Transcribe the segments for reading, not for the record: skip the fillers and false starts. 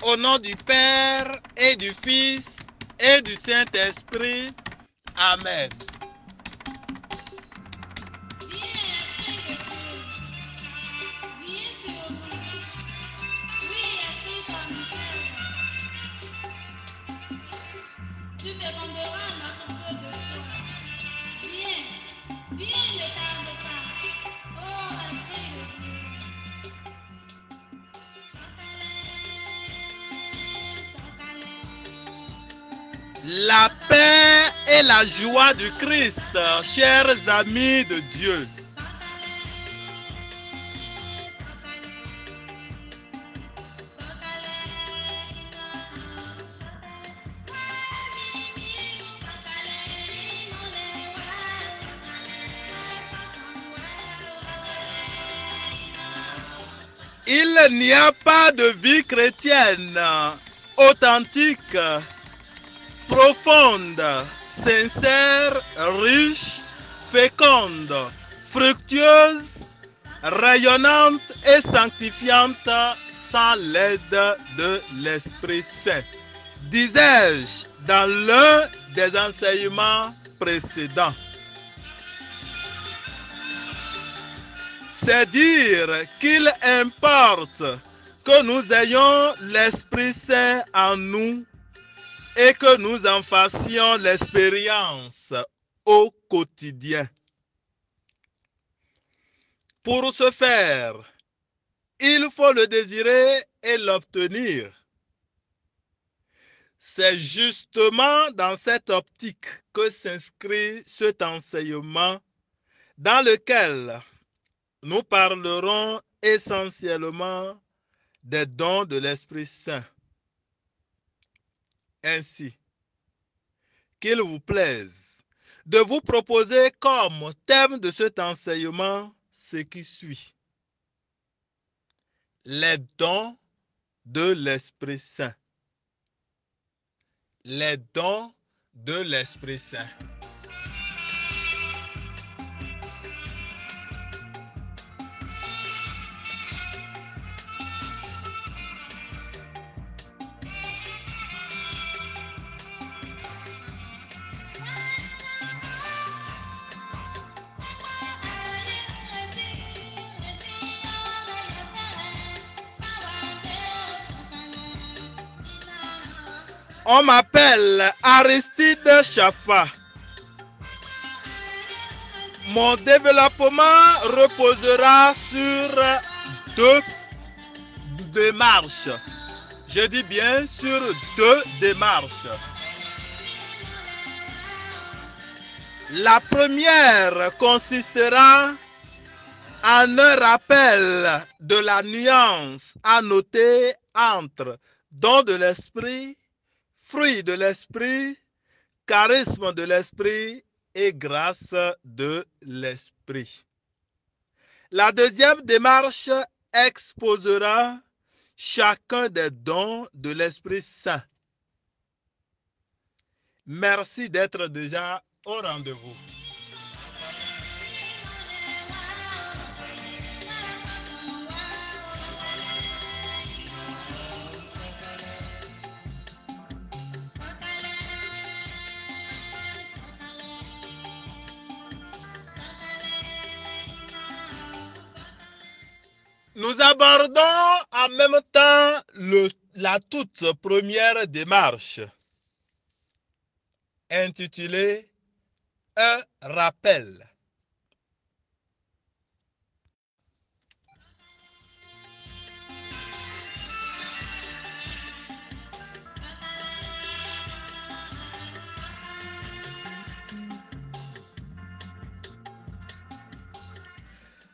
Au nom du Père et du Fils et du Saint-Esprit. Amen. Tu féconderas notre feu de foi. Viens, viens, ne tarde pas. Oh, Esprit de Dieu. La paix et la joie du Christ, chers amis de Dieu. Il n'y a pas de vie chrétienne authentique, profonde, sincère, riche, féconde, fructueuse, rayonnante et sanctifiante sans l'aide de l'Esprit Saint. Disais-je dans l'un des enseignements précédents. C'est dire qu'il importe que nous ayons l'Esprit Saint en nous et que nous en fassions l'expérience au quotidien. Pour ce faire, il faut le désirer et l'obtenir. C'est justement dans cette optique que s'inscrit cet enseignement dans lequel nous parlerons essentiellement des dons de l'Esprit Saint. Ainsi, qu'il vous plaise de vous proposer comme thème de cet enseignement ce qui suit. Les dons de l'Esprit Saint. Les dons de l'Esprit Saint. On m'appelle Aristide Chaffa. Mon développement reposera sur deux démarches. Je dis bien sur deux démarches. La première consistera en un rappel de la nuance à noter entre don de l'esprit, fruit de l'esprit, charisme de l'esprit et grâce de l'esprit. La deuxième démarche exposera chacun des dons de l'Esprit Saint. Merci d'être déjà au rendez-vous. Nous abordons en même temps la toute première démarche, intitulée Un rappel.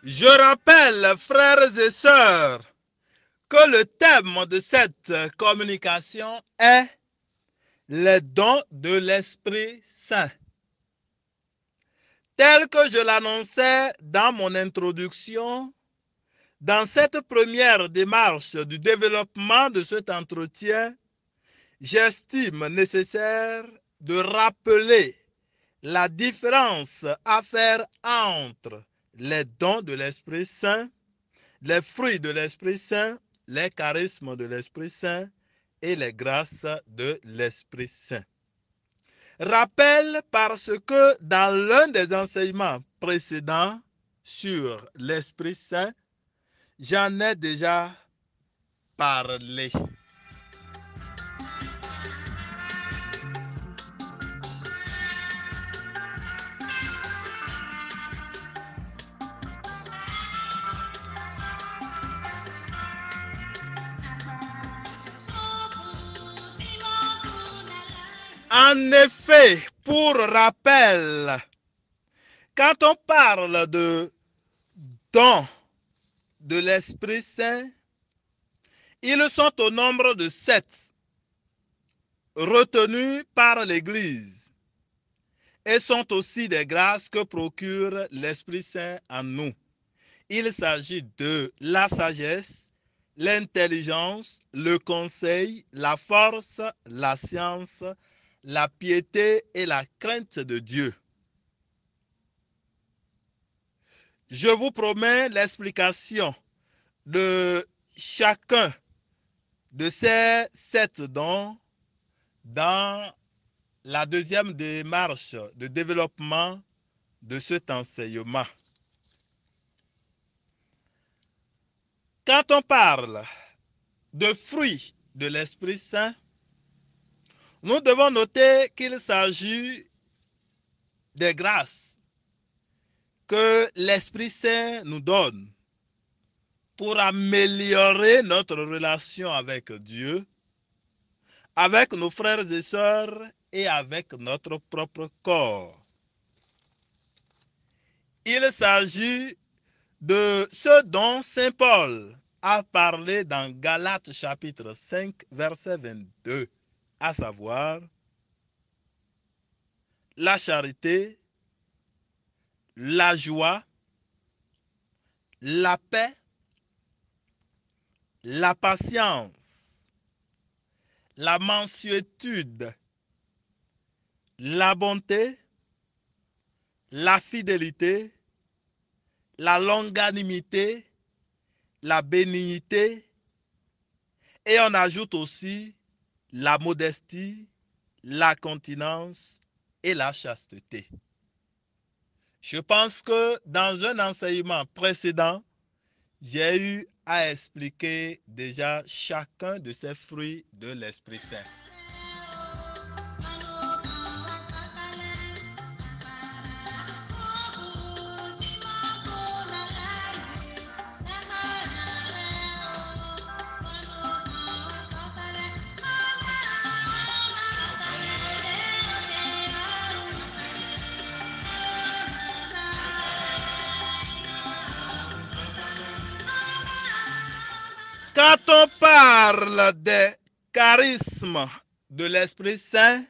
Je rappelle, frères et sœurs, que le thème de cette communication est les dons de l'Esprit Saint. Tel que je l'annonçais dans mon introduction, dans cette première démarche du développement de cet entretien, j'estime nécessaire de rappeler la différence à faire entre les dons de l'Esprit Saint, les fruits de l'Esprit Saint, les charismes de l'Esprit Saint et les grâces de l'Esprit Saint. Rappel parce que dans l'un des enseignements précédents sur l'Esprit Saint, j'en ai déjà parlé. En effet, pour rappel, quand on parle de dons de l'Esprit Saint, ils sont au nombre de 7 retenus par l'Église et sont aussi des grâces que procure l'Esprit Saint en nous. Il s'agit de la sagesse, l'intelligence, le conseil, la force, la science, la piété et la crainte de Dieu. Je vous promets l'explication de chacun de ces 7 dons dans la deuxième démarche de développement de cet enseignement. Quand on parle de fruits de l'Esprit Saint, nous devons noter qu'il s'agit des grâces que l'Esprit Saint nous donne pour améliorer notre relation avec Dieu, avec nos frères et sœurs et avec notre propre corps. Il s'agit de ce dont Saint Paul a parlé dans Galates chapitre 5, verset 22, à savoir la charité, la joie, la paix, la patience, la mansuétude, la bonté, la fidélité, la longanimité, la bénignité, et on ajoute aussi la modestie, la continence et la chasteté. Je pense que dans un enseignement précédent, j'ai eu à expliquer déjà chacun de ces fruits de l'Esprit Saint. Quand on parle des charismes de l'Esprit Saint,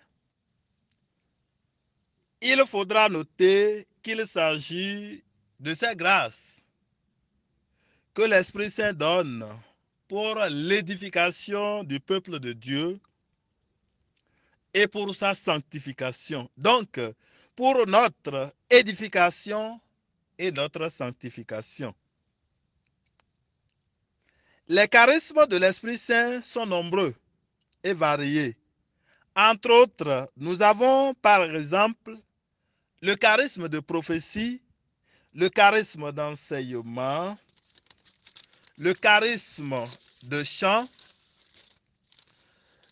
il faudra noter qu'il s'agit de ces grâces que l'Esprit Saint donne pour l'édification du peuple de Dieu et pour sa sanctification. Donc, pour notre édification et notre sanctification. Les charismes de l'Esprit Saint sont nombreux et variés. Entre autres, nous avons par exemple le charisme de prophétie, le charisme d'enseignement, le charisme de chant,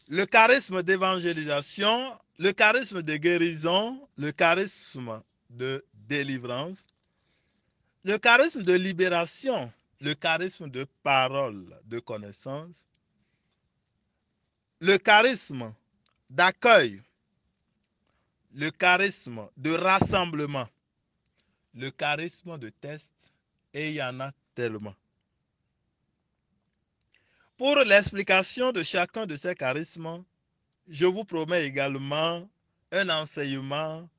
le charisme d'évangélisation, le charisme de guérison, le charisme de délivrance, le charisme de libération, le charisme de parole, de connaissance, le charisme d'accueil, le charisme de rassemblement, le charisme de test, et il y en a tellement. Pour l'explication de chacun de ces charismes, je vous promets également un enseignement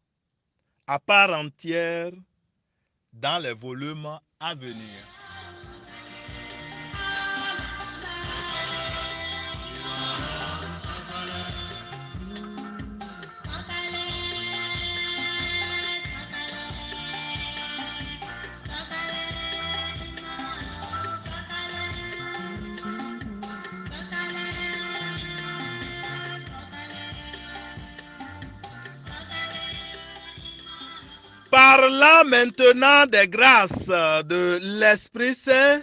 à part entière dans les volumes à venir. Parlant maintenant des grâces de l'Esprit Saint,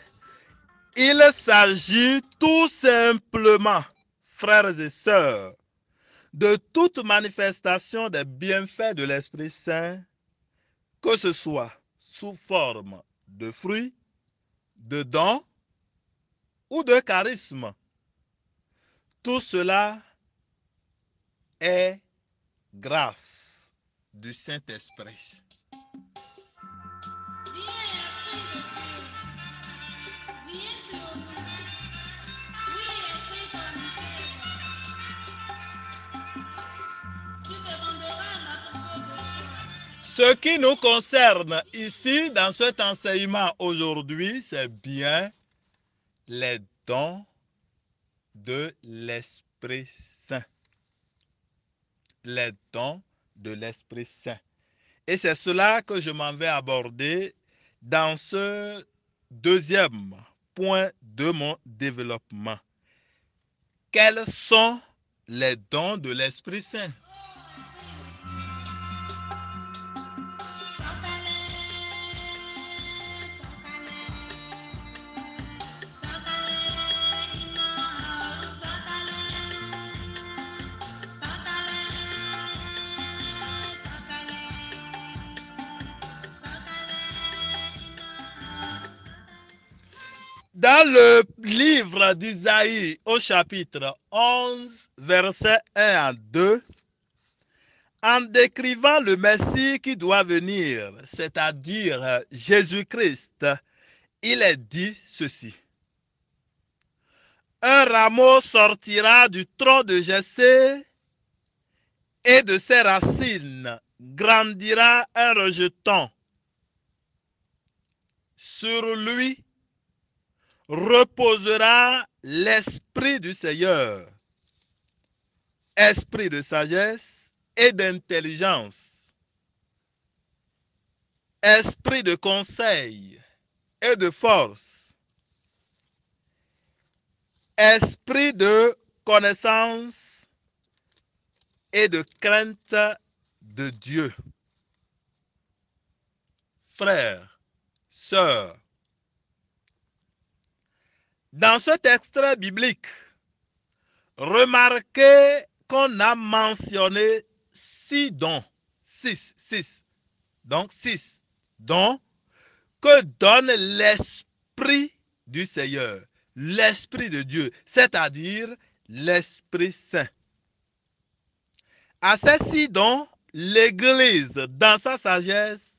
il s'agit tout simplement, frères et sœurs, de toute manifestation des bienfaits de l'Esprit Saint, que ce soit sous forme de fruits, de dons ou de charisme. Tout cela est grâce du Saint-Esprit. Viens, Esprit de Dieu. Viens sur nous. Oui, Esprit comme tu te rendras à notre peu de foi. Ce qui nous concerne ici dans cet enseignement aujourd'hui, c'est bien les dons de l'Esprit Saint. Les dons de l'Esprit Saint. Et c'est cela que je m'en vais aborder dans ce deuxième point de mon développement. Quels sont les dons de l'Esprit Saint? Dans le livre d'Isaïe au chapitre 11, versets 1 à 2, en décrivant le Messie qui doit venir, c'est-à-dire Jésus-Christ, il est dit ceci. Un rameau sortira du tronc de Jessé et de ses racines grandira un rejeton. Sur lui reposera l'esprit du Seigneur, esprit de sagesse et d'intelligence, esprit de conseil et de force, esprit de connaissance et de crainte de Dieu. Frères, sœurs, dans cet extrait biblique, remarquez qu'on a mentionné 6 dons, 6 dons que donne l'Esprit du Seigneur, l'Esprit de Dieu, c'est-à-dire l'Esprit Saint. À ces 6 dons, l'Église, dans sa sagesse,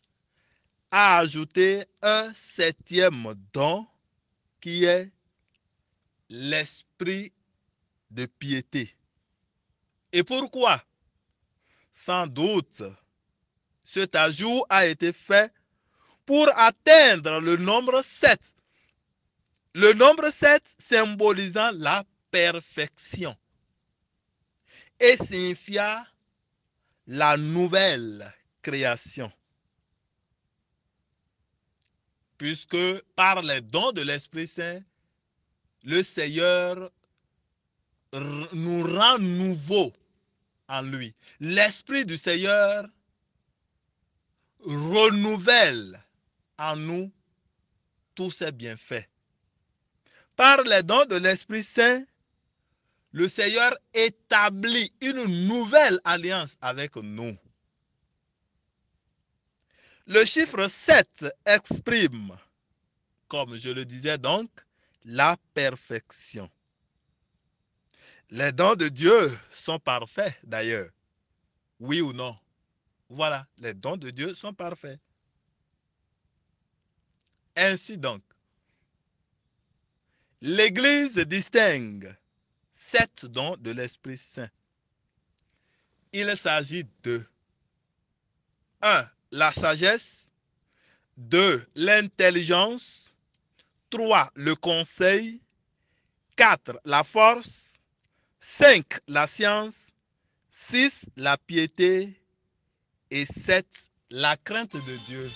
a ajouté un 7e don qui est l'esprit de piété. Et pourquoi? Sans doute, cet ajout a été fait pour atteindre le nombre 7. Le nombre 7 symbolisant la perfection et signifia la nouvelle création. Puisque par les dons de l'Esprit Saint, le Seigneur nous rend nouveaux en lui. L'Esprit du Seigneur renouvelle en nous tous ses bienfaits. Par les dons de l'Esprit Saint, le Seigneur établit une nouvelle alliance avec nous. Le chiffre 7 exprime, comme je le disais donc, la perfection. Les dons de Dieu sont parfaits d'ailleurs. Oui ou non? Voilà, les dons de Dieu sont parfaits. Ainsi donc, l'Église distingue 7 dons de l'Esprit Saint. Il s'agit de 1. La sagesse, 2. L'intelligence, 3. Le conseil, 4. La force, 5. La science, 6. La piété et 7. La crainte de Dieu.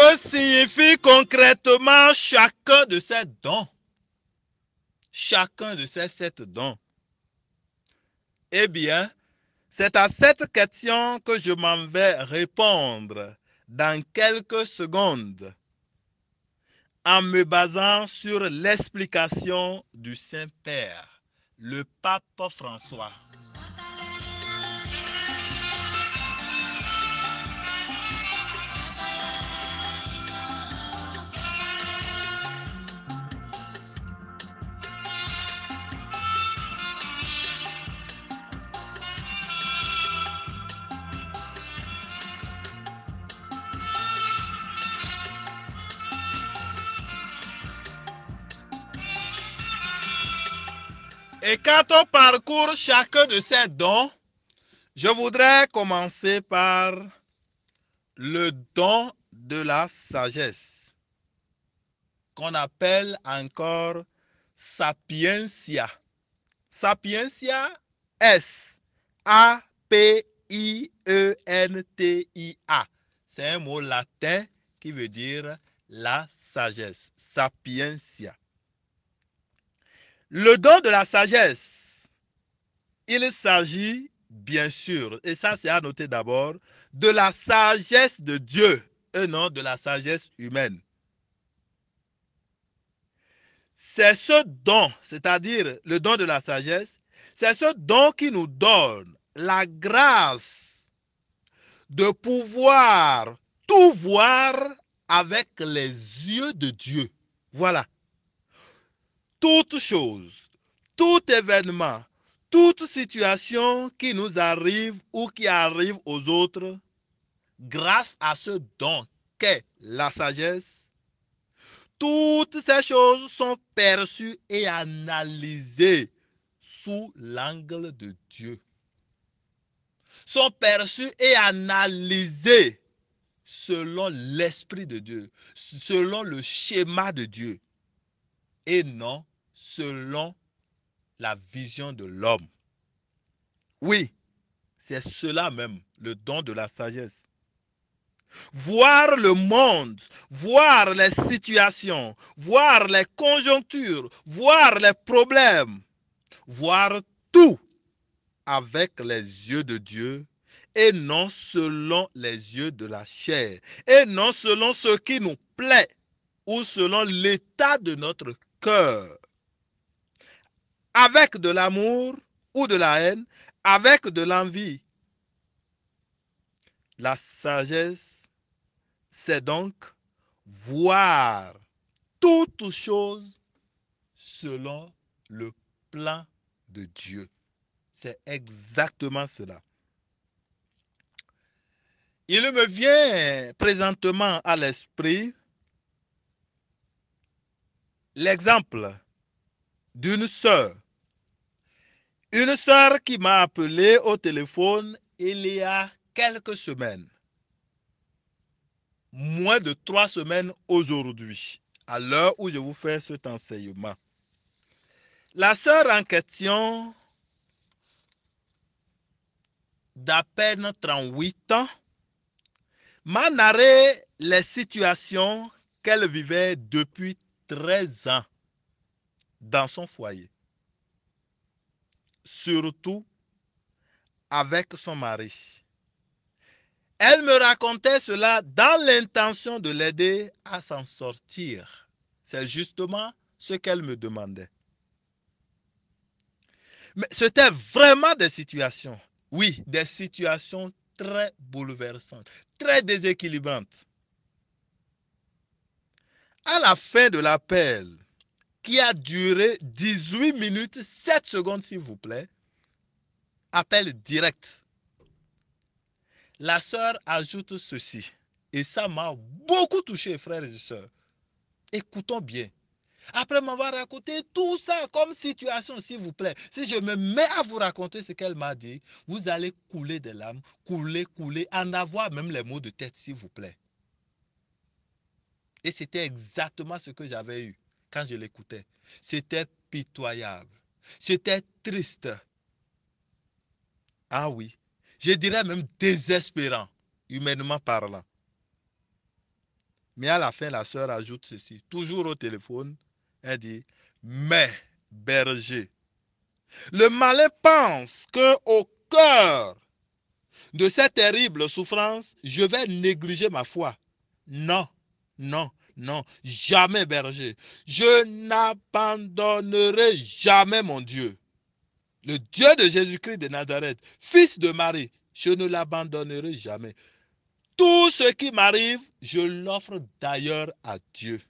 Que signifie concrètement chacun de ces dons? Chacun de ces 7 dons. Eh bien, c'est à cette question que je m'en vais répondre dans quelques secondes en me basant sur l'explication du Saint-Père, le pape François. Et quand on parcourt chacun de ces dons, je voudrais commencer par le don de la sagesse, qu'on appelle encore sapientia. Sapientia, S-A-P-I-E-N-T-I-A. C'est un mot latin qui veut dire la sagesse. Sapientia. Le don de la sagesse, il s'agit bien sûr, et ça c'est à noter d'abord, de la sagesse de Dieu et non de la sagesse humaine. C'est ce don, c'est-à-dire le don de la sagesse, c'est ce don qui nous donne la grâce de pouvoir tout voir avec les yeux de Dieu. Voilà. Toute chose, tout événement, toute situation qui nous arrive ou qui arrive aux autres, grâce à ce don qu'est la sagesse, toutes ces choses sont perçues et analysées sous l'angle de Dieu. Sont perçues et analysées selon l'Esprit de Dieu, selon le schéma de Dieu, et non selon la vision de l'homme. Oui, c'est cela même, le don de la sagesse. Voir le monde, voir les situations, voir les conjonctures, voir les problèmes, voir tout avec les yeux de Dieu et non selon les yeux de la chair, et non selon ce qui nous plaît ou selon l'état de notre cœur. Avec de l'amour ou de la haine, avec de l'envie. La sagesse, c'est donc voir toutes choses selon le plan de Dieu. C'est exactement cela. Il me vient présentement à l'esprit l'exemple d'une sœur. Une sœur qui m'a appelé au téléphone il y a quelques semaines. Moins de 3 semaines aujourd'hui, à l'heure où je vous fais cet enseignement. La sœur en question, d'à peine 38 ans, m'a narré les situations qu'elle vivait depuis 13 ans dans son foyer. Surtout avec son mari. Elle me racontait cela dans l'intention de l'aider à s'en sortir. C'est justement ce qu'elle me demandait. Mais c'était vraiment des situations, oui, des situations très bouleversantes, très déséquilibrantes. À la fin de l'appel, qui a duré 18 minutes, 7 secondes s'il vous plaît, appel direct. La sœur ajoute ceci, et ça m'a beaucoup touché, frères et sœurs. Écoutons bien. Après m'avoir raconté tout ça comme situation, s'il vous plaît, si je me mets à vous raconter ce qu'elle m'a dit, vous allez couler des larmes, couler, en avoir même les maux de tête, s'il vous plaît. Et c'était exactement ce que j'avais eu quand je l'écoutais. C'était pitoyable. C'était triste. Ah oui. Je dirais même désespérant, humainement parlant. Mais à la fin, la sœur ajoute ceci, toujours au téléphone, elle dit, mais berger, le malin pense que au cœur de cette terrible souffrance, je vais négliger ma foi. Non, non, non, jamais berger. Je n'abandonnerai jamais mon Dieu. Le Dieu de Jésus-Christ de Nazareth, fils de Marie, je ne l'abandonnerai jamais. Tout ce qui m'arrive, je l'offre d'ailleurs à Dieu.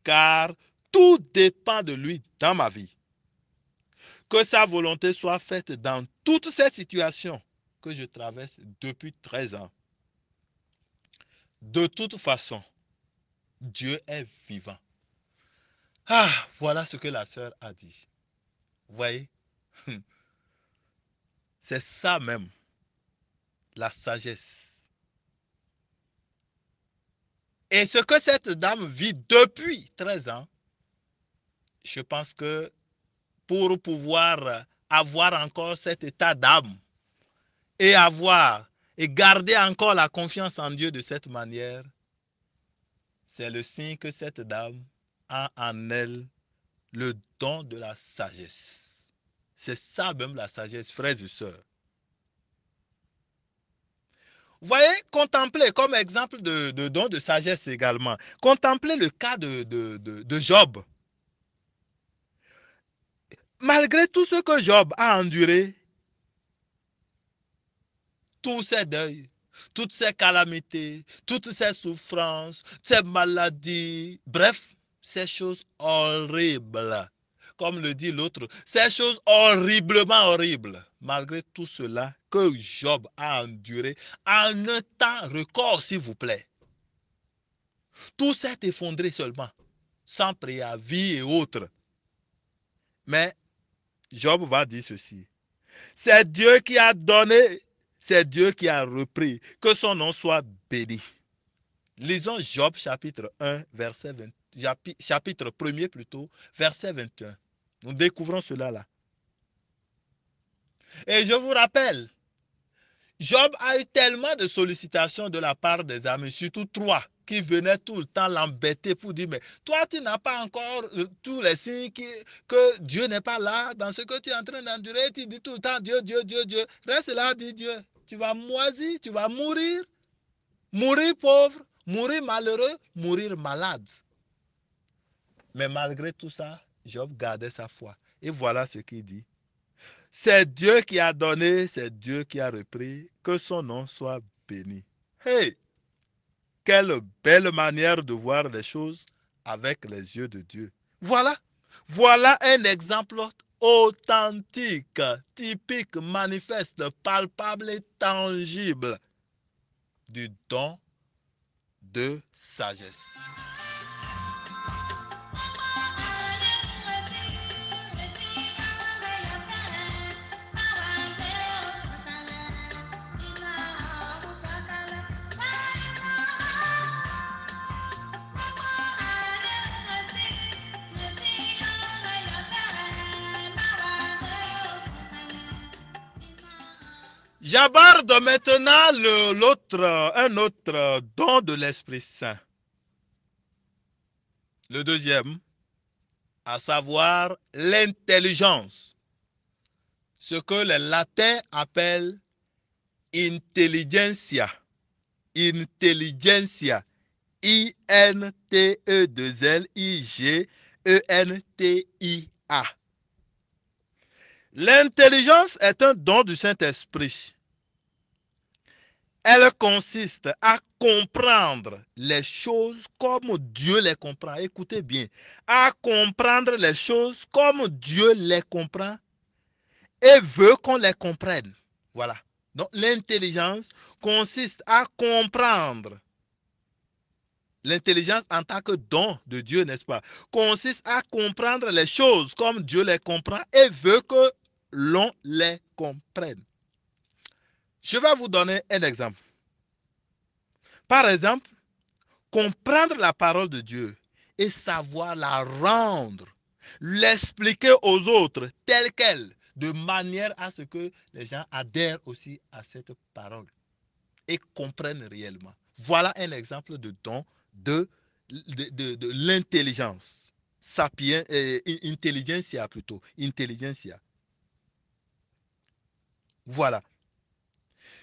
Car tout dépend de lui dans ma vie. Que sa volonté soit faite dans toutes ces situations que je traverse depuis 13 ans. De toute façon, Dieu est vivant. Ah, voilà ce que la sœur a dit. Vous voyez, c'est ça même, la sagesse. Et ce que cette dame vit depuis 13 ans, je pense que pour pouvoir avoir encore cet état d'âme et garder encore la confiance en Dieu de cette manière, c'est le signe que cette dame a en elle le don de la sagesse. C'est ça même la sagesse, frères et sœurs. Vous voyez, contemplez comme exemple de don de sagesse également. Contemplez le cas de Job. Malgré tout ce que Job a enduré, tous ces deuils, toutes ces calamités, toutes ces souffrances, ces maladies, bref, ces choses horribles, comme le dit l'autre, ces choses horriblement horribles, malgré tout cela que Job a enduré en un temps record, s'il vous plaît. Tout s'est effondré seulement, sans préavis et autres. Mais Job va dire ceci. C'est Dieu qui a donné, c'est Dieu qui a repris. Que son nom soit béni. Lisons Job chapitre 1, verset 20, chapitre 1er plutôt, verset 21. Nous découvrons cela là. Et je vous rappelle, Job a eu tellement de sollicitations de la part des amis, surtout 3, qui venaient tout le temps l'embêter pour dire, mais toi, tu n'as pas encore tous les signes que Dieu n'est pas là dans ce que tu es en train d'endurer. Tu dis tout le temps, Dieu, Dieu, Dieu, Dieu. Reste là, dis Dieu. Tu vas moisir, tu vas mourir. Mourir pauvre, mourir malheureux, mourir malade. Mais malgré tout ça, Job gardait sa foi. Et voilà ce qu'il dit. C'est Dieu qui a donné, c'est Dieu qui a repris, que son nom soit béni. Hey! Quelle belle manière de voir les choses avec les yeux de Dieu. Voilà. Voilà un exemple authentique, typique, manifeste, palpable et tangible du don de sagesse. J'aborde maintenant un autre don de l'Esprit Saint. Le deuxième, à savoir l'intelligence. Ce que les latins appellent intelligentsia. Intelligentsia. I-N-T-E-2-L-I-G-E-N-T-I-A. L'intelligence est un don du Saint-Esprit. Elle consiste à comprendre les choses comme Dieu les comprend. Écoutez bien. À comprendre les choses comme Dieu les comprend et veut qu'on les comprenne. Voilà. Donc l'intelligence consiste à comprendre. L'intelligence en tant que don de Dieu, n'est-ce pas, consiste à comprendre les choses comme Dieu les comprend et veut que l'on les comprenne. Je vais vous donner un exemple. Par exemple, comprendre la parole de Dieu et savoir la rendre, l'expliquer aux autres telle qu'elle, de manière à ce que les gens adhèrent aussi à cette parole et comprennent réellement. Voilà un exemple de don de l'intelligence. Sapien, intelligentsia plutôt. Intelligentsia. Voilà.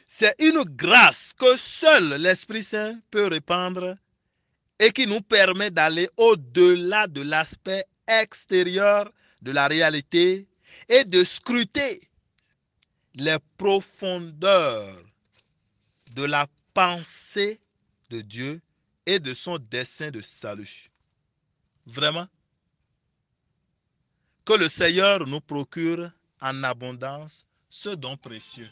C'est une grâce que seul l'Esprit Saint peut répandre et qui nous permet d'aller au-delà de l'aspect extérieur de la réalité et de scruter les profondeurs de la pensée de Dieu et de son dessein de salut. Vraiment, que le Seigneur nous procure en abondance ce don précieux.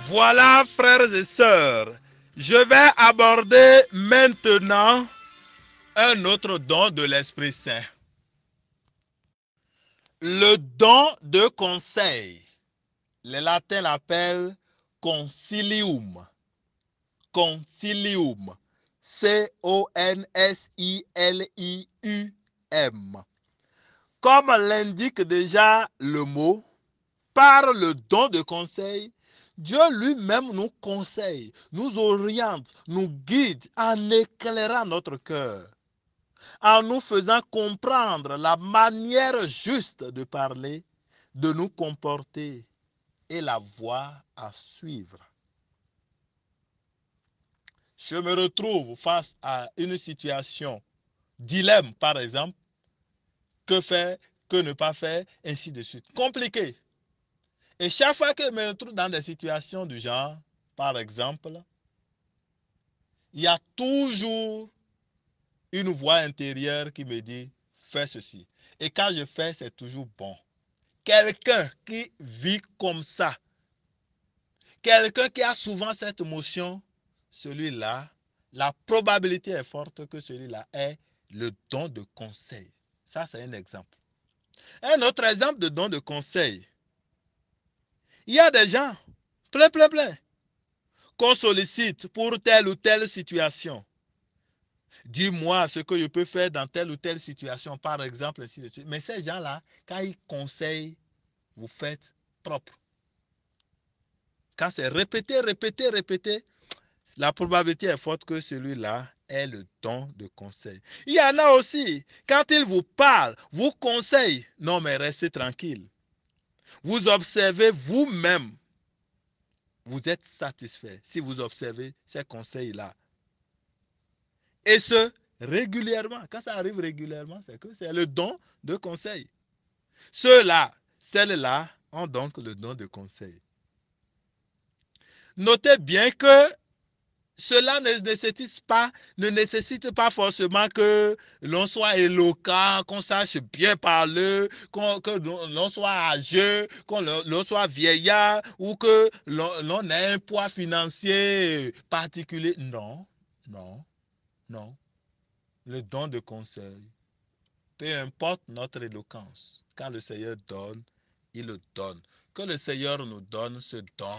Voilà, frères et sœurs, je vais aborder maintenant un autre don de l'Esprit Saint. Le don de conseil. Les latins l'appellent concilium. Concilium. C-O-N-S-I-L-I-U-M. Comme l'indique déjà le mot, par le don de conseil, Dieu lui-même nous conseille, nous oriente, nous guide en éclairant notre cœur, en nous faisant comprendre la manière juste de parler, de nous comporter et la voie à suivre. Je me retrouve face à une situation, dilemme par exemple, que faire, que ne pas faire, ainsi de suite. Compliqué. Et chaque fois que je me retrouve dans des situations du genre, par exemple, il y a toujours une voix intérieure qui me dit fais ceci. Et quand je fais, c'est toujours bon. Quelqu'un qui vit comme ça, quelqu'un qui a souvent cette émotion, celui-là, la probabilité est forte que celui-là ait le don de conseil. Ça, c'est un exemple. Un autre exemple de don de conseil. Il y a des gens, plein, qu'on sollicite pour telle ou telle situation. Dis-moi ce que je peux faire dans telle ou telle situation, par exemple, ainsi de suite. Mais ces gens-là, quand ils conseillent, vous faites propre. Quand c'est répété, la probabilité est forte que celui-là ait le don de conseil. Il y en a aussi, quand ils vous parlent, vous conseillent, non mais restez tranquille. Vous observez vous-même, vous êtes satisfait si vous observez ces conseils-là. Et ce, régulièrement. Quand ça arrive régulièrement, c'est que c'est le don de conseil. Ceux-là, celles-là ont donc le don de conseil. Notez bien que cela ne nécessite pas forcément que l'on soit éloquent, qu'on sache bien parler, que l'on soit âgé, l'on soit vieillard ou que l'on ait un poids financier particulier. Non. Le don de conseil. Peu importe notre éloquence, quand le Seigneur donne, il le donne. Que le Seigneur nous donne ce don.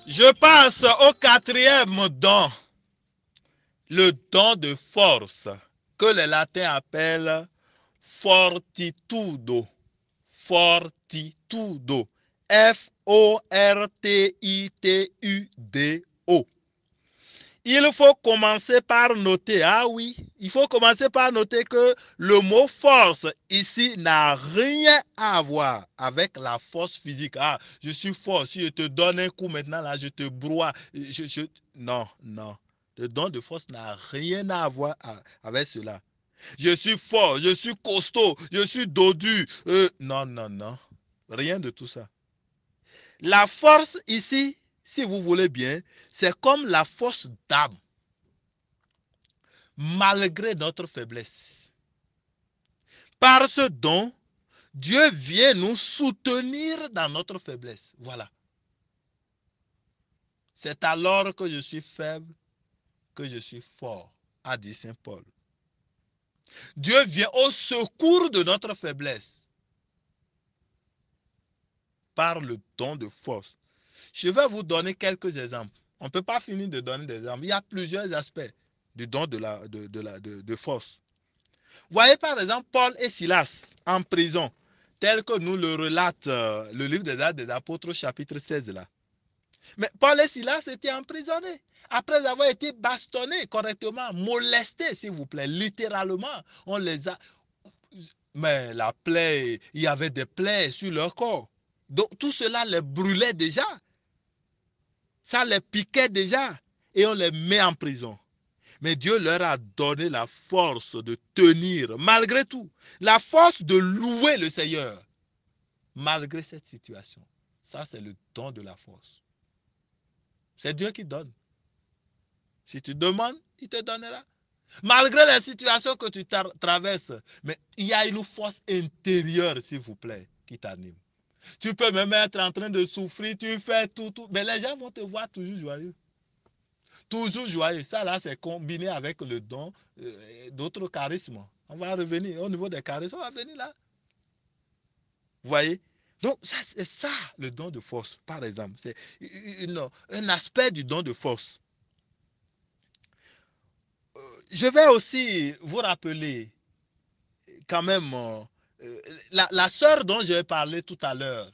Je passe au quatrième don, le don de force, que les latins appellent fortitudo. Fortitudo. F-O-R-T-I-T-U-D-O. Il faut commencer par noter, il faut commencer par noter que le mot force ici n'a rien à voir avec la force physique. Je suis fort, si je te donne un coup maintenant, là, je te broie. Non. Le don de force n'a rien à voir avec cela. Je suis fort, je suis costaud, je suis dodu. Non, non, non. Rien de tout ça. La force ici, si vous voulez bien, c'est comme la force d'âme. Malgré notre faiblesse. Par ce don, Dieu vient nous soutenir dans notre faiblesse. Voilà. C'est alors que je suis faible que je suis fort, a dit Saint Paul. Dieu vient au secours de notre faiblesse par le don de force. Je vais vous donner quelques exemples. On ne peut pas finir de donner des exemples. Il y a plusieurs aspects du don de force. Voyez par exemple Paul et Silas en prison, tel que nous le relate le livre des Actes des Apôtres, chapitre 16 là. Mais Paul et Silas étaient emprisonnés. Après avoir été bastonnés correctement, molestés, s'il vous plaît, littéralement, on les a. Mais la plaie, il y avait des plaies sur leur corps. Donc tout cela les brûlait déjà. Ça les piquait déjà. Et on les met en prison. Mais Dieu leur a donné la force de tenir, malgré tout. La force de louer le Seigneur, malgré cette situation. Ça, c'est le don de la force. C'est Dieu qui donne. Si tu demandes, il te donnera. Malgré les situations que tu traverses, mais il y a une force intérieure, s'il vous plaît, qui t'anime. Tu peux même être en train de souffrir, tu fais tout, mais les gens vont te voir toujours joyeux. Toujours joyeux. Ça, là, c'est combiné avec le don d'autres charismes. On va revenir au niveau des charismes, on va venir là. Vous voyez? Donc, c'est ça, le don de force, par exemple. C'est un aspect du don de force. Je vais aussi vous rappeler quand même la sœur dont j'ai parlé tout à l'heure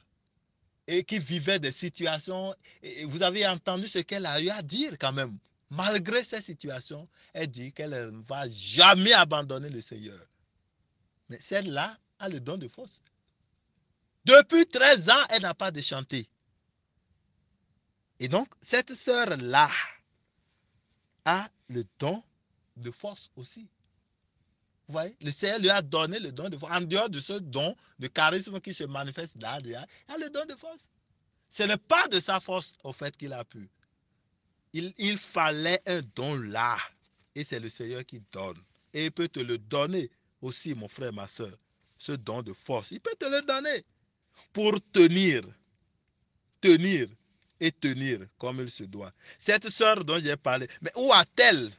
et qui vivait des situations, et vous avez entendu ce qu'elle a eu à dire quand même. Malgré ces situations, elle dit qu'elle ne va jamais abandonner le Seigneur. Mais celle-là a le don de force. Depuis 13 ans, elle n'a pas de chanter. Et donc, cette sœur-là a le don de force aussi. Vous voyez, le Seigneur lui a donné le don de force. En dehors de ce don de charisme qui se manifeste là, il y a le don de force. Ce n'est pas de sa force, au fait, qu'il a pu. Il fallait un don là. Et c'est le Seigneur qui donne. Et il peut te le donner aussi, mon frère, ma soeur. Ce don de force. Il peut te le donner pour tenir et tenir comme il se doit. Cette sœur dont j'ai parlé, mais où a-t-elle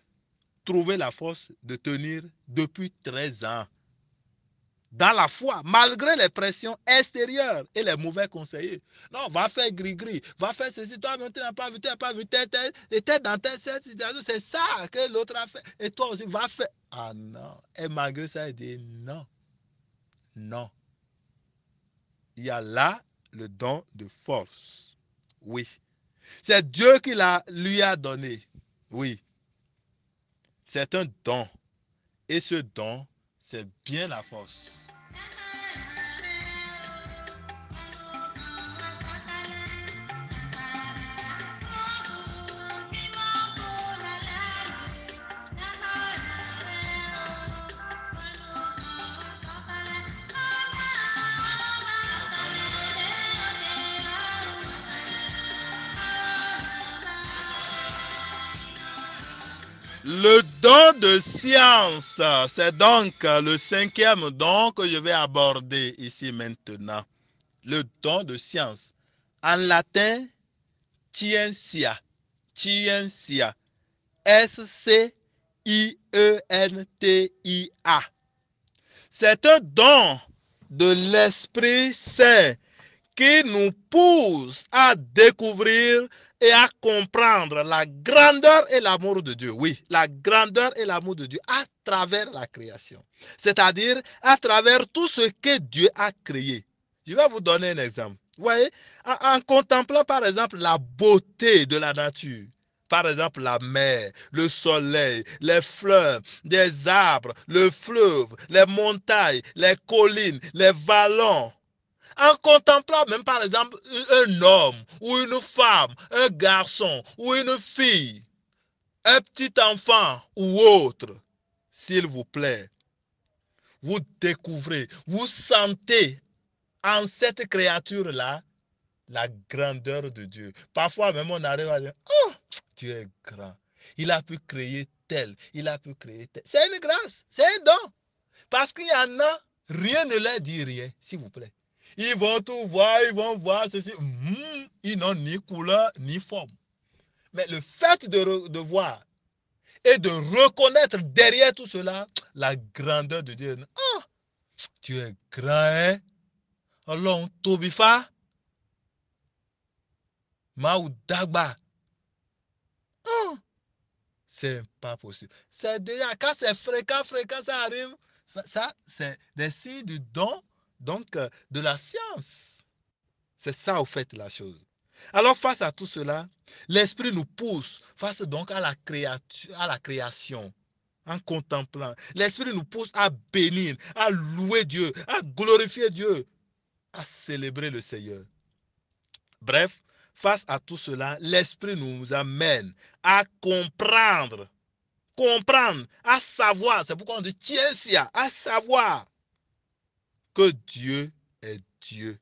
trouvé la force de tenir depuis 13 ans? Dans la foi, malgré les pressions extérieures et les mauvais conseillers. Non, va faire gris-gris, va faire ceci, toi, tu n'as pas vu, tu n'as pas vu, tu étais dans cette situation, c'est ça que l'autre a fait, et toi aussi, va faire. Ah non, et malgré ça, il dit non, non. Il y a là le don de force. Oui. C'est Dieu qui lui a donné. Oui. C'est un don. Et ce don, c'est bien la force. Le don de science, c'est donc le 5e don que je vais aborder ici maintenant. Le don de science. En latin, scientia. Scientia. S-C-I-E-N-T-I-A. C'est un don de l'Esprit Saint qui nous pousse à découvrir et à comprendre la grandeur et l'amour de Dieu. Oui, la grandeur et l'amour de Dieu à travers la création. C'est-à-dire à travers tout ce que Dieu a créé. Je vais vous donner un exemple. Vous voyez, en contemplant par exemple la beauté de la nature, par exemple la mer, le soleil, les fleurs, des arbres, le fleuve, les montagnes, les collines, les vallons, en contemplant même par exemple un homme ou une femme, un garçon ou une fille, un petit enfant ou autre, s'il vous plaît, vous découvrez, vous sentez en cette créature-là la grandeur de Dieu. Parfois même on arrive à dire, oh, Dieu est grand. Il a pu créer tel, il a pu créer tel. C'est une grâce, c'est un don. Parce qu'il y en a, rien ne leur dit rien, s'il vous plaît. Ils vont tout voir, ils vont voir ceci. Ils n'ont ni couleur, ni forme. Mais le fait de voir et de reconnaître derrière tout cela la grandeur de Dieu. Oh, Dieu est grand, hein? Alors, Tobifa, Maoudagba. Oh, c'est pas possible. C'est déjà, quand c'est fréquent, ça arrive. Ça, c'est des signes du don, donc de la science. C'est ça, au fait, la chose. Alors, face à tout cela, l'Esprit nous pousse face donc à la création, en contemplant. L'Esprit nous pousse à bénir, à louer Dieu, à glorifier Dieu, à célébrer le Seigneur. Bref, face à tout cela, l'Esprit nous amène à comprendre, à savoir. C'est pourquoi on dit tiens, à savoir que Dieu est Dieu,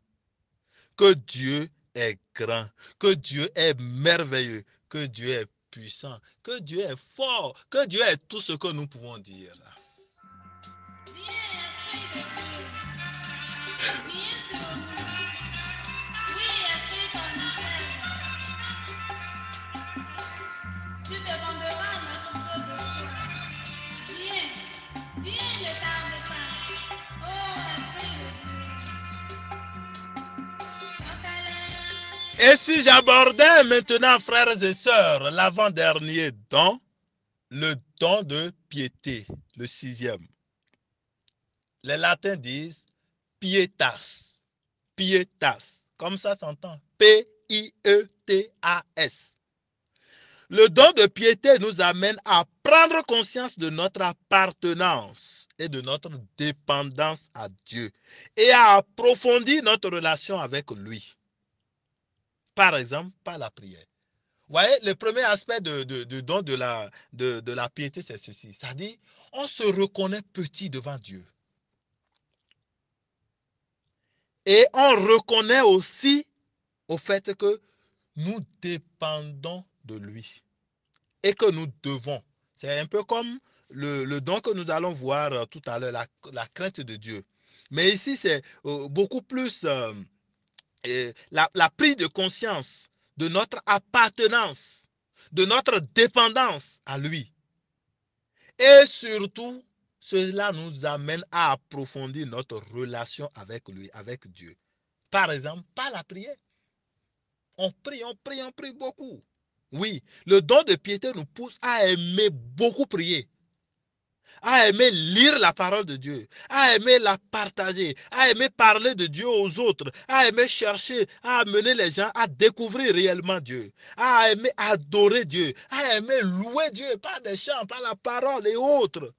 que Dieu est grand, que Dieu est merveilleux, que Dieu est puissant, que Dieu est fort, que Dieu est tout ce que nous pouvons dire. Viens, Esprit de Dieu. Viens sur nous. Oui, Esprit omniprésent. Tu te rendras à notre peu de foi. Viens, viens, ne tarde pas. Oh, Esprit de Dieu. Et si j'abordais maintenant, frères et sœurs, l'avant-dernier don, le don de piété, le 6e. Les latins disent pietas, pietas, comme ça s'entend, P-I-E-T-A-S. Le don de piété nous amène à prendre conscience de notre appartenance et de notre dépendance à Dieu et à approfondir notre relation avec lui. Par exemple, par la prière. Vous voyez, le premier aspect de don de la piété, c'est ceci. C'est-à-dire, on se reconnaît petit devant Dieu. Et on reconnaît aussi au fait que nous dépendons de lui. Et que nous devons. C'est un peu comme le don que nous allons voir tout à l'heure, la crainte de Dieu. Mais ici, c'est beaucoup plus la prise de conscience de notre appartenance, de notre dépendance à lui. Et surtout, cela nous amène à approfondir notre relation avec lui, avec Dieu. Par exemple, par la prière. On prie beaucoup. Oui, le don de piété nous pousse à aimer beaucoup prier, à aimer lire la parole de Dieu, à aimer la partager, à aimer parler de Dieu aux autres, à aimer chercher, à amener les gens à découvrir réellement Dieu, à aimer adorer Dieu, à aimer louer Dieu par des chants, par la parole et autres,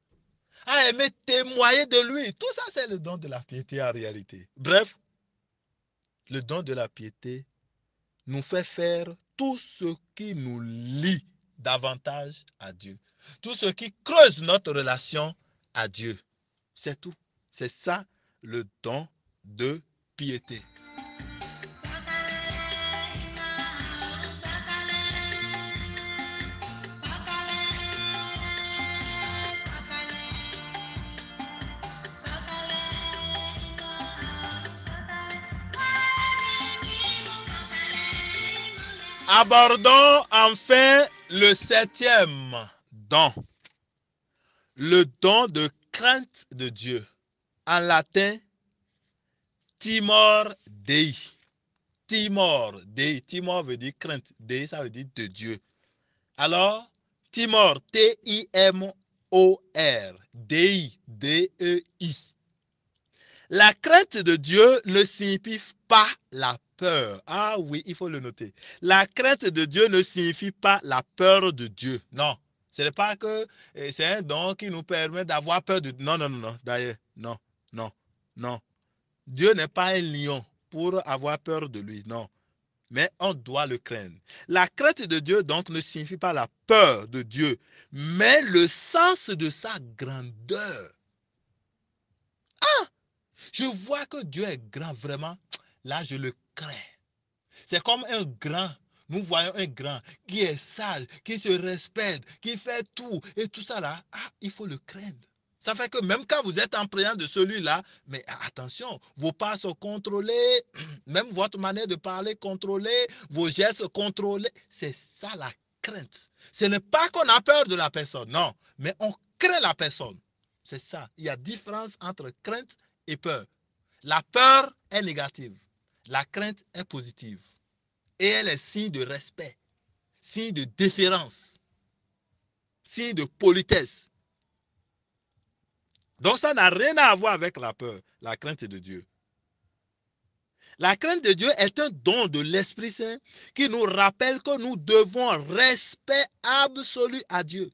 à aimer témoigner de lui. Tout ça, c'est le don de la piété en réalité. Bref, le don de la piété nous fait faire tout ce qui nous lie davantage à Dieu. Tout ce qui creuse notre relation à Dieu. C'est tout. C'est ça le don de piété. Abordons enfin le 7e don. Le don de crainte de Dieu. En latin, timor Dei. Timor Dei. Timor veut dire crainte. Dei, ça veut dire de Dieu. Alors, timor, T-I-M-O-R. Dei, D-E-I. La crainte de Dieu ne signifie pas la peur. Ah oui, il faut le noter. La crainte de Dieu ne signifie pas la peur de Dieu. Non. Ce n'est pas que c'est un don qui nous permet d'avoir peur de... Non, d'ailleurs, non. Dieu n'est pas un lion pour avoir peur de lui, non. Mais on doit le craindre. La crainte de Dieu, donc, ne signifie pas la peur de Dieu, mais le sens de sa grandeur. Je vois que Dieu est grand, vraiment. Là, je le crains. C'est comme un grand. Nous voyons un grand qui est sage, qui se respecte, qui fait tout. Et tout ça là, il faut le craindre. Ça fait que même quand vous êtes en présence de celui-là, mais attention, vos pas sont contrôlés, même votre manière de parler contrôlée, vos gestes contrôlés. C'est ça la crainte. Ce n'est pas qu'on a peur de la personne, non, mais on craint la personne. C'est ça. Il y a différence entre crainte et peur. La peur est négative. La crainte est positive. Et elle est signe de respect, signe de déférence, signe de politesse. Donc ça n'a rien à voir avec la peur, la crainte de Dieu. La crainte de Dieu est un don de l'Esprit Saint qui nous rappelle que nous devons respect absolu à Dieu.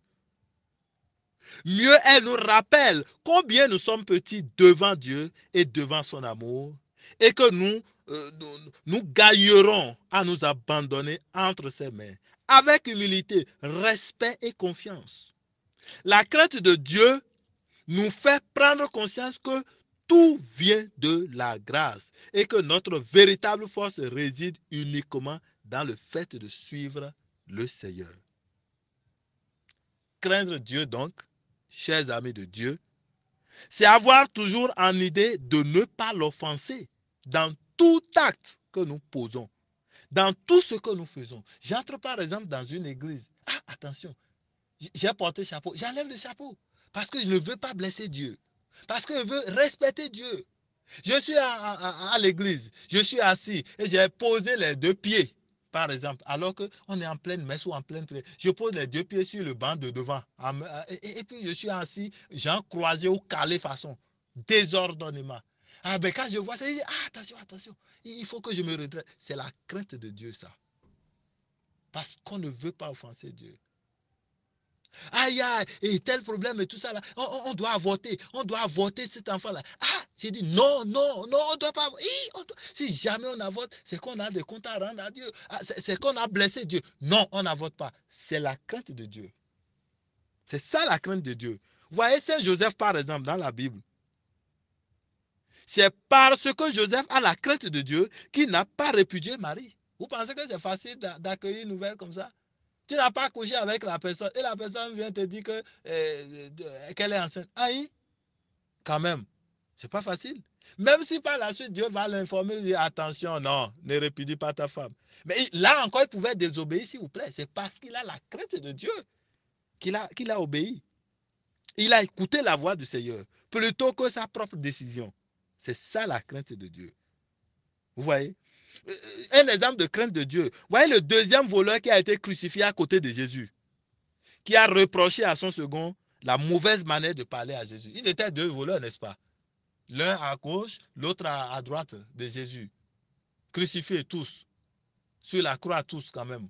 Mieux, elle nous rappelle combien nous sommes petits devant Dieu et devant son amour et que nous gagnerons à nous abandonner entre ses mains avec humilité, respect et confiance. La crainte de Dieu nous fait prendre conscience que tout vient de la grâce et que notre véritable force réside uniquement dans le fait de suivre le Seigneur. Craindre Dieu donc, chers amis de Dieu, c'est avoir toujours en idée de ne pas l'offenser dans tout acte que nous posons, dans tout ce que nous faisons. J'entre par exemple dans une église. Attention, j'ai porté le chapeau, j'enlève le chapeau parce que je ne veux pas blesser Dieu, parce que je veux respecter Dieu. Je suis à l'église, je suis assis et j'ai posé les deux pieds, par exemple, alors qu'on est en pleine messe ou en pleine prière. Je pose les deux pieds sur le banc de devant et puis je suis assis, j'en croisé ou calé façon, désordonnément. Ben quand je vois ça, je dis, attention, attention, il faut que je me redresse. C'est la crainte de Dieu, ça. Parce qu'on ne veut pas offenser Dieu. Aïe, aïe, et tel problème et tout ça là, on doit avorter cet enfant-là. J'ai dit non, non, non, on ne doit pas. Si jamais on avorte, c'est qu'on a des comptes à rendre à Dieu. C'est qu'on a blessé Dieu. Non, on n'avorte pas. C'est la crainte de Dieu. C'est ça la crainte de Dieu. Vous voyez Saint Joseph par exemple dans la Bible. C'est parce que Joseph a la crainte de Dieu qu'il n'a pas répudié Marie. Vous pensez que c'est facile d'accueillir une nouvelle comme ça? Tu n'as pas couché avec la personne et la personne vient te dire qu'elle est enceinte. Quand même, c'est pas facile. Même si par la suite Dieu va l'informer, dire attention, non, ne répudie pas ta femme. Mais là encore, il pouvait désobéir, s'il vous plaît. C'est parce qu'il a la crainte de Dieu qu'il a obéi. Il a écouté la voix du Seigneur plutôt que sa propre décision. C'est ça la crainte de Dieu. Vous voyez? Un exemple de crainte de Dieu. Vous voyez le deuxième voleur qui a été crucifié à côté de Jésus, qui a reproché à son second la mauvaise manière de parler à Jésus. Ils étaient deux voleurs, n'est-ce pas? L'un à gauche, l'autre à droite de Jésus. Crucifiés tous. Sur la croix tous quand même.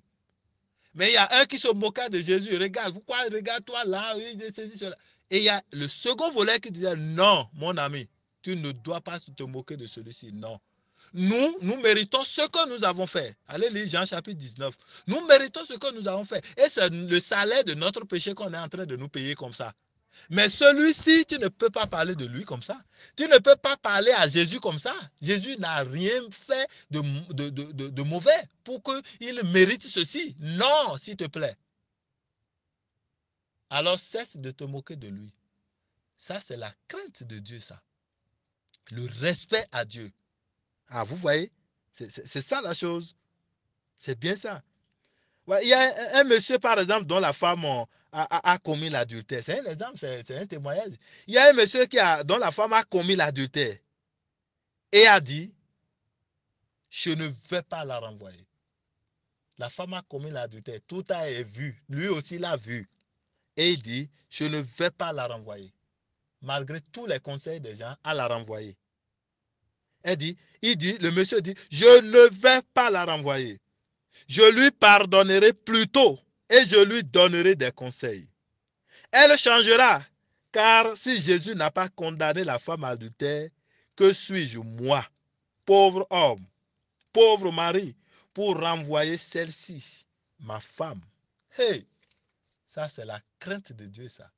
Mais il y a un qui se moqua de Jésus. Regarde, pourquoi regarde-toi là, ceci, cela. Et il y a le second voleur qui disait, non, mon ami, tu ne dois pas te moquer de celui-ci. Non. Nous méritons ce que nous avons fait. Allez lire Jean chapitre 19. Nous méritons ce que nous avons fait. Et c'est le salaire de notre péché qu'on est en train de nous payer comme ça. Mais celui-ci, tu ne peux pas parler de lui comme ça. Tu ne peux pas parler à Jésus comme ça. Jésus n'a rien fait de mauvais pour qu'il mérite ceci. Non, s'il te plaît. Alors cesse de te moquer de lui. Ça, c'est la crainte de Dieu, ça. Le respect à Dieu. Vous voyez, c'est ça la chose. C'est bien ça. Ouais, il y a un monsieur, par exemple, dont la femme a commis l'adultère. C'est un exemple, c'est un témoignage. Il y a un monsieur dont la femme a commis l'adultère et a dit, je ne vais pas la renvoyer. La femme a commis l'adultère, tout a été vu, lui aussi l'a vu. Et il dit, je ne vais pas la renvoyer. Malgré tous les conseils des gens, à la renvoyer. Le monsieur dit, je ne vais pas la renvoyer. Je lui pardonnerai plus tôt et je lui donnerai des conseils. Elle changera, car si Jésus n'a pas condamné la femme adultère, que suis-je moi, pauvre homme, pauvre mari, pour renvoyer celle-ci, ma femme? Hey, ça c'est la crainte de Dieu, ça.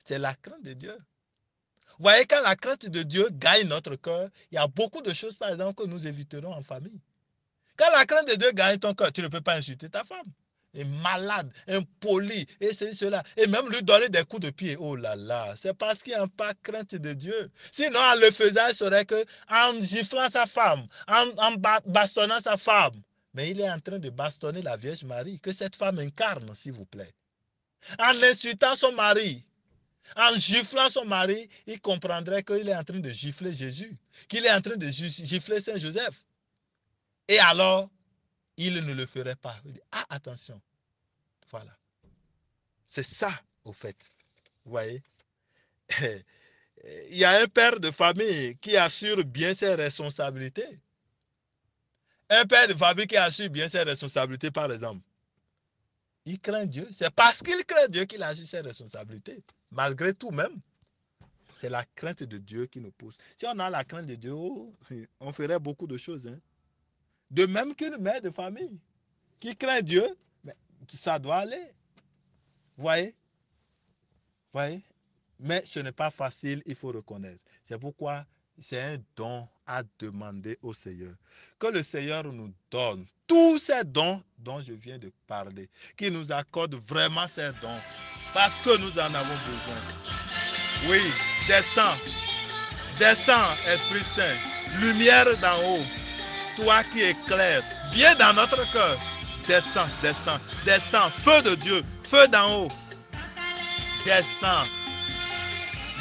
C'est la crainte de Dieu. Vous voyez, quand la crainte de Dieu gagne notre cœur, il y a beaucoup de choses, par exemple, que nous éviterons en famille. Quand la crainte de Dieu gagne ton cœur, tu ne peux pas insulter ta femme. Et malade, impoli, et cela. Et même lui donner des coups de pied. Oh là là, c'est parce qu'il n'y a pas crainte de Dieu. Sinon, en le faisant, il serait qu'en giflant sa femme, en bastonnant sa femme, mais il est en train de bastonner la Vierge Marie, que cette femme incarne, s'il vous plaît. En insultant son mari, en giflant son mari, il comprendrait qu'il est en train de gifler Jésus, qu'il est en train de gifler Saint Joseph. Et alors, il ne le ferait pas. Il dit, ah, attention. Voilà. C'est ça, au fait. Vous voyez? Il y a un père de famille qui assure bien ses responsabilités. Un père de famille qui assure bien ses responsabilités, par exemple. Il craint Dieu. C'est parce qu'il craint Dieu qu'il assure ses responsabilités. Malgré tout même. C'est la crainte de Dieu qui nous pousse. Si on a la crainte de Dieu, on ferait beaucoup de choses. Hein. De même qu'une mère de famille qui craint Dieu, mais ça doit aller. Vous voyez? Vous voyez? Mais ce n'est pas facile, il faut reconnaître. C'est pourquoi c'est un don à demander au Seigneur. Que le Seigneur nous donne tous ces dons dont je viens de parler. Qu'il nous accorde vraiment ces dons. Parce que nous en avons besoin. Oui, descends. Descends, Esprit Saint. Lumière d'en haut. Toi qui éclaires. Viens dans notre cœur. Descends, descends, descends. Feu de Dieu. Feu d'en haut. Descends.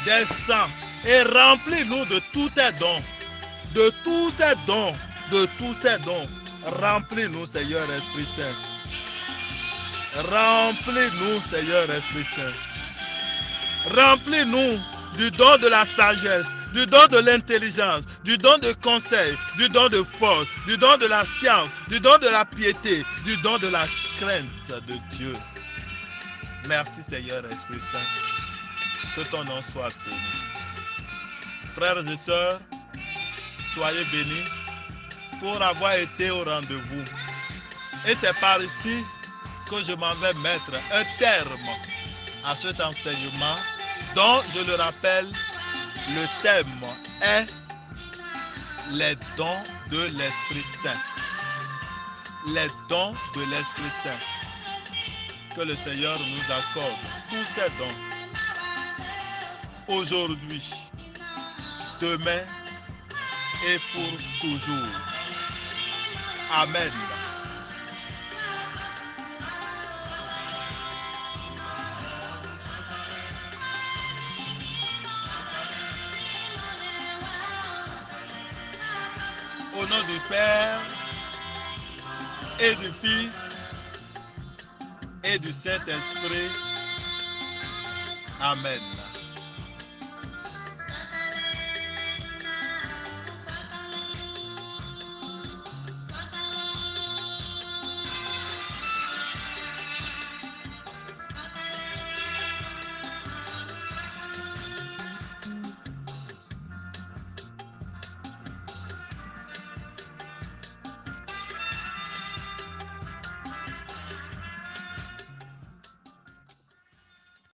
Descends et remplis-nous de tous tes dons, de tous ces dons, de tous ces dons. Remplis-nous, Seigneur Esprit Saint. Remplis-nous, Seigneur Esprit Saint. Remplis-nous du don de la sagesse, du don de l'intelligence, du don de conseil, du don de force, du don de la science, du don de la piété, du don de la crainte de Dieu. Merci, Seigneur Esprit Saint. Que ton nom soit béni. Frères et sœurs, soyez bénis pour avoir été au rendez-vous. Et c'est par ici que je m'en vais mettre un terme à cet enseignement dont, je le rappelle, le thème est les dons de l'Esprit Saint. Les dons de l'Esprit Saint. Que le Seigneur nous accorde tous ces dons. Aujourd'hui, demain et pour toujours. Amen. Au nom du Père et du Fils et du Saint-Esprit. Amen.